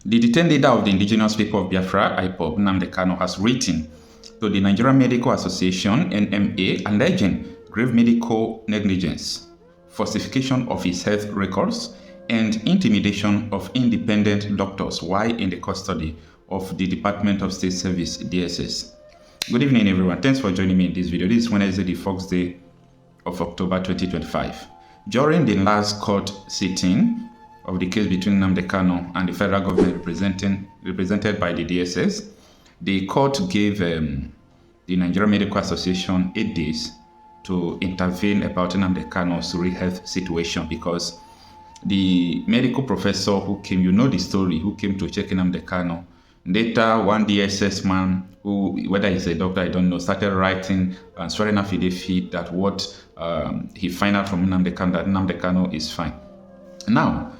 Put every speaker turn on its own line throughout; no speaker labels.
The detained leader of the indigenous people of Biafra, ipob, Nnamdi Kanu, has written to the Nigerian Medical Association, NMA, alleging grave medical negligence, falsification of his health records, and intimidation of independent doctors while in the custody of the Department of State Service, DSS. Good evening, everyone. Thanks for joining me in this video. This is Wednesday, the 4th day of October 2025. During the last court sitting of the case between Nnamdi Kanu and the federal government represented by the DSS, the court gave the Nigerian Medical Association 8 days to intervene about Nnamdi Kanu's real health situation, because the medical professor who came, you know the story, who came to check Nnamdi Kanu, later one DSS man, who, whether he's a doctor, I don't know, started writing and swearing affidavit that what he found out from Nnamdi Kanu, that Nnamdi Kanu is fine. Now,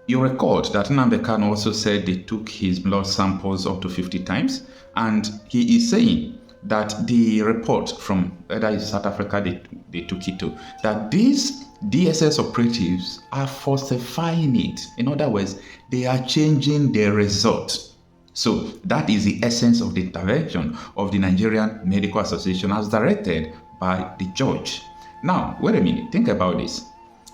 you record that Nnamdi Kanu also said they took his blood samples up to 50 times, and he is saying that the report from whether it's South Africa they took it to, that these DSS operatives are falsifying it. In other words, they are changing the result. So that is the essence of the intervention of the Nigerian Medical Association as directed by the judge. Now, wait a minute, think about this.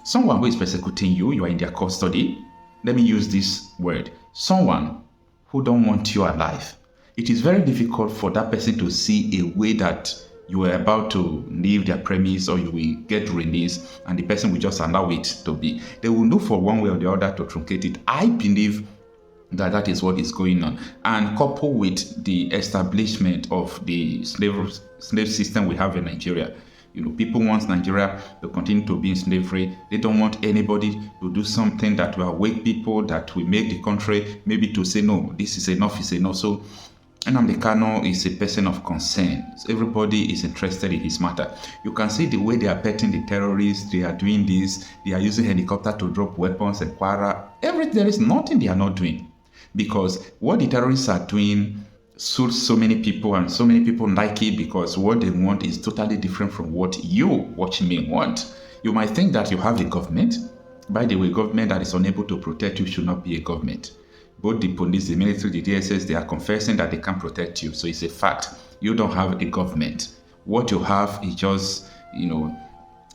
Someone who is persecuting you, you are in their custody. Let me use this word. Someone who don't want you alive. It is very difficult for that person to see a way that you are about to leave their premise or you will get released and the person will just allow it to be. They will look for one way or the other to truncate it. I believe that that is what is going on. And coupled with the establishment of the slave system we have in Nigeria, you know, people want Nigeria to continue to be in slavery. They don't want anybody to do something that will wake people, that will make the country maybe to say, no, this is enough, is enough. So Nnamdi Kanu is a person of concern. Everybody is interested in his matter. You can see the way they are petting the terrorists. They are doing this. They are using helicopter to drop weapons and Kwara. There is nothing they are not doing, because what the terrorists are doing suits so many people, and so many people like it because what they want is totally different from what you watching me want. You might think that you have a government. By the way, government that is unable to protect you should not be a government. Both the police, the military, the DSS, they are confessing that they can't protect you. So it's a fact. You don't have a government. What you have is just,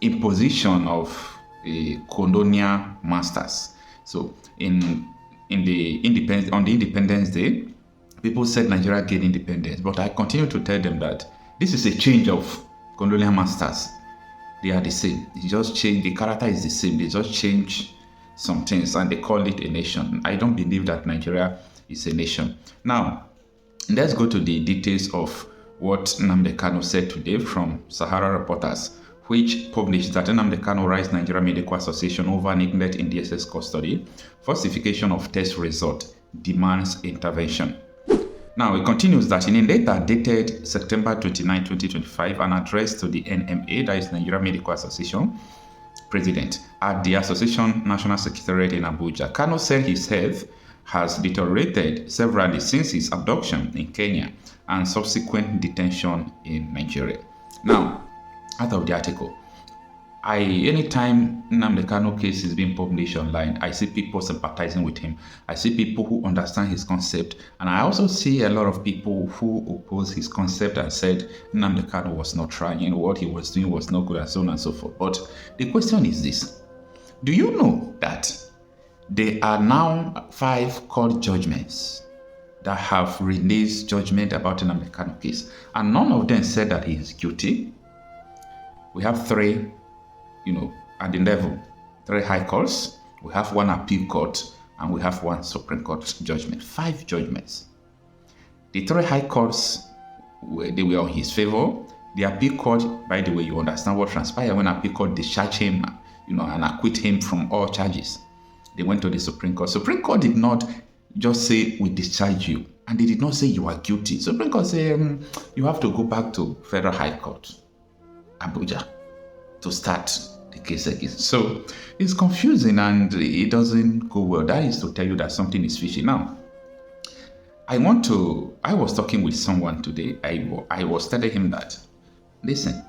imposition of a colonial masters. So on the Independence Day, people said Nigeria gained independence, but I continue to tell them that this is a change of colonial masters. They are the same. They just change. The character is the same. They just change some things and they call it a nation. I don't believe that Nigeria is a nation. Now, let's go to the details of what Nnamdi Kanu said today from Sahara Reporters, which published that Nnamdi Kanu raised Nigeria Medical Association over neglect in DSS custody, falsification of test result, demands intervention. Now, it continues that in a letter dated September 29, 2025, an address to the NMA, that is Nigeria Medical Association, President, at the Association National Secretariat in Abuja, Kanu said his health has deteriorated severally since his abduction in Kenya and subsequent detention in Nigeria. Now, out of the article, anytime Nnamdi Kanu case is being published online, I see people sympathizing with him. I see people who understand his concept, and I also see a lot of people who oppose his concept and said Nnamdi Kanu was not trying, what he was doing was not good, and so on and so forth. But the question is this: do you know that there are now 5 court judgments that have released judgment about Nnamdi Kanu case, and none of them said that he is guilty? We have 3. At the level, 3 high courts, we have 1 appeal court, and we have 1 Supreme Court judgment. 5 judgments. The 3 high courts, they were on his favor. The appeal court, by the way, you understand what transpired when appeal court discharged him, and acquit him from all charges. They went to the Supreme Court. Supreme Court did not just say, we discharge you, and they did not say you are guilty. Supreme Court said, you have to go back to Federal High Court, Abuja, to start the case again. So it's confusing and it doesn't go well. That is to tell you that something is fishy. Now, I was talking with someone today. I was telling him that, listen,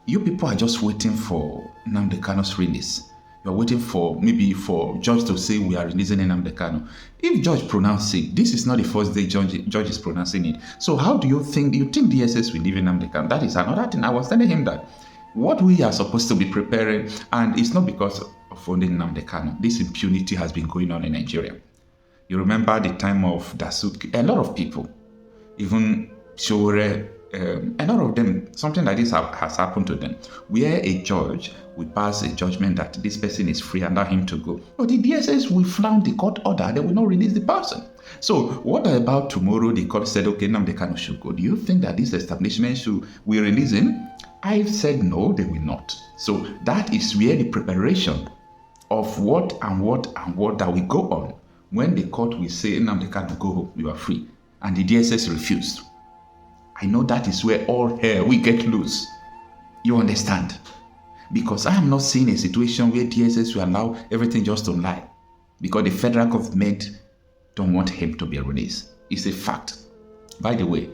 you people are just waiting for Nnamdi Kanu's release. You're waiting for maybe for judge to say we are releasing Nnamdi Kanu. If judge pronounce it, this is not the first day judge is pronouncing it. So how do you think DSS will leave Nnamdi Kanu? That is another thing. I was telling him that what we are supposed to be preparing, and it's not because of only Nnamdi Kanu. This impunity has been going on in Nigeria. You remember the time of Dasuki, a lot of people, even Shore, a lot of them, something like this has happened to them, where a judge will pass a judgment that this person is free and allow him to go. But the DSS will flout the court order, they will not release the person. So what about tomorrow the court said, okay, Nnamdi Kanu should go? Do you think that this establishment will release him? I've said no, they will not. So that is where the preparation of what that will go on when the court will say, Nnamdi Kanu, go home, you are free. And the DSS refused. I know that is where all hell will get loose. You understand? Because I am not seeing a situation where DSS will allow everything just to lie. Because the federal government don't want him to be released. It's a fact. By the way,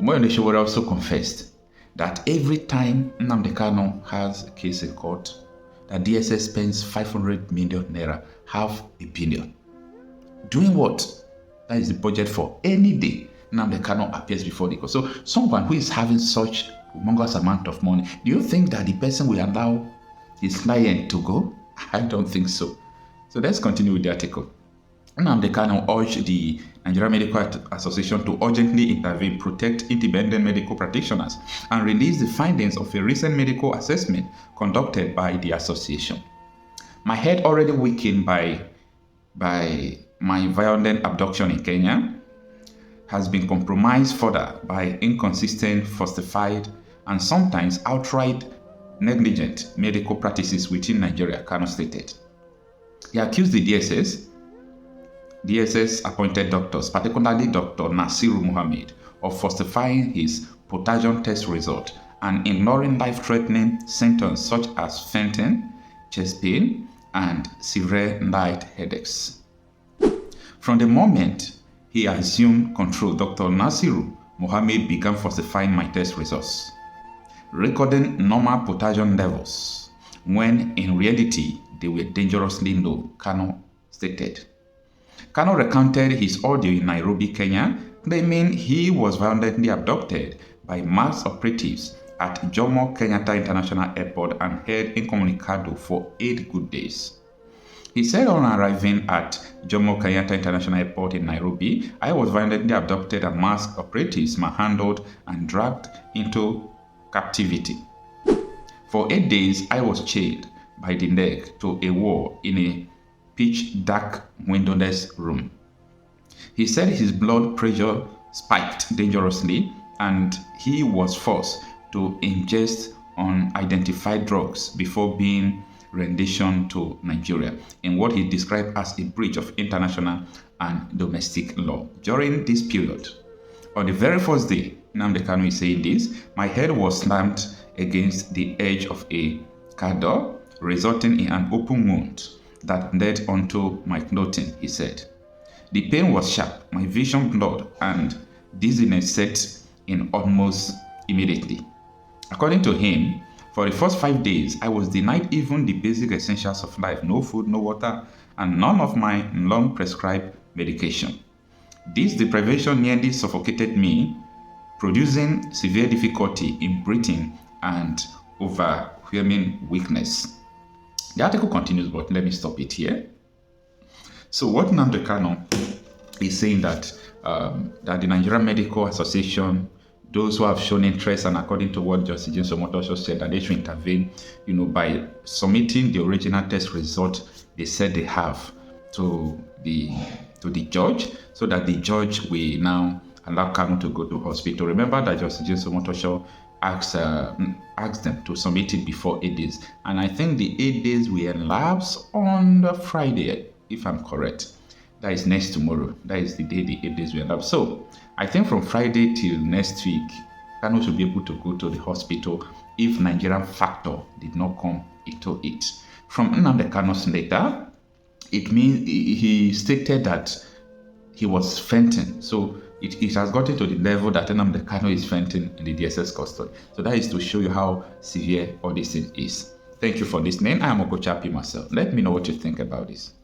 Omoyole Sowore also confessed that every time Nnamdi Kanu has a case in court, that DSS spends 500 million naira, half a billion. Doing what? That is the budget for any day Nnamdi Kanu appears before the court. So someone who is having such humongous amount of money, do you think that the person will allow his client to go? I don't think so. So let's continue with the article. Nnamdi Kanu urged the Nigerian Medical Association to urgently intervene, protect independent medical practitioners, and release the findings of a recent medical assessment conducted by the association. My head already weakened by my violent abduction in Kenya has been compromised further by inconsistent, falsified, and sometimes outright negligent medical practices within Nigeria, Kanu stated. He accused the DSS appointed doctors, particularly Dr. Nasiru Muhammad, of falsifying his potassium test result and ignoring life-threatening symptoms such as fainting, chest pain, and severe night headaches. From the moment he assumed control, Dr. Nasiru Muhammad began falsifying my test results, recording normal potassium levels when in reality they were dangerously low, Kanu stated. Kanu recounted his audio in Nairobi, Kenya, claiming he was violently abducted by masked operatives at Jomo Kenyatta International Airport and held incommunicado for 8 good days. He said on arriving at Jomo Kenyatta International Airport in Nairobi, I was violently abducted and masked operatives manhandled and dragged into captivity. For 8 days, I was chained by the neck to a wall in a pitch dark windowless room. He said his blood pressure spiked dangerously and he was forced to ingest unidentified drugs before being rendition to Nigeria in what he described as a breach of international and domestic law. During this period, on the very first day, Nnamdi Kanu is saying this, my head was slammed against the edge of a car door, resulting in an open wound that led onto my clothing, he said. The pain was sharp, my vision blurred, and dizziness set in almost immediately. According to him, for the first 5 days, I was denied even the basic essentials of life, no food, no water, and none of my long-prescribed medication. This deprivation nearly suffocated me, producing severe difficulty in breathing and overwhelming weakness. The article continues, but let me stop it here. So what Nnamdi Kanu is saying that the Nigerian Medical Association, those who have shown interest, and according to what Justice James Omotosho said, that they should intervene, by submitting the original test result they said they have to the judge, so that the judge will now allow Kanu to go to hospital. Remember that Justice James Omotosho asked them to submit it before 8 days, and I think the 8 days will elapse on the Friday, if I'm correct. That is next tomorrow. That is the day the 8 days will elapse. So I think from Friday till next week, Kanu should be able to go to the hospital if Nigerian factor did not come into it. From Nnamdi Kanu's letter, it means he stated that he was fainting. So it has gotten to the level that Nnamdi Kanu is fainting in the DSS custody. So that is to show you how severe all this thing is. Thank you for listening. I am Okochapi myself. Let me know what you think about this.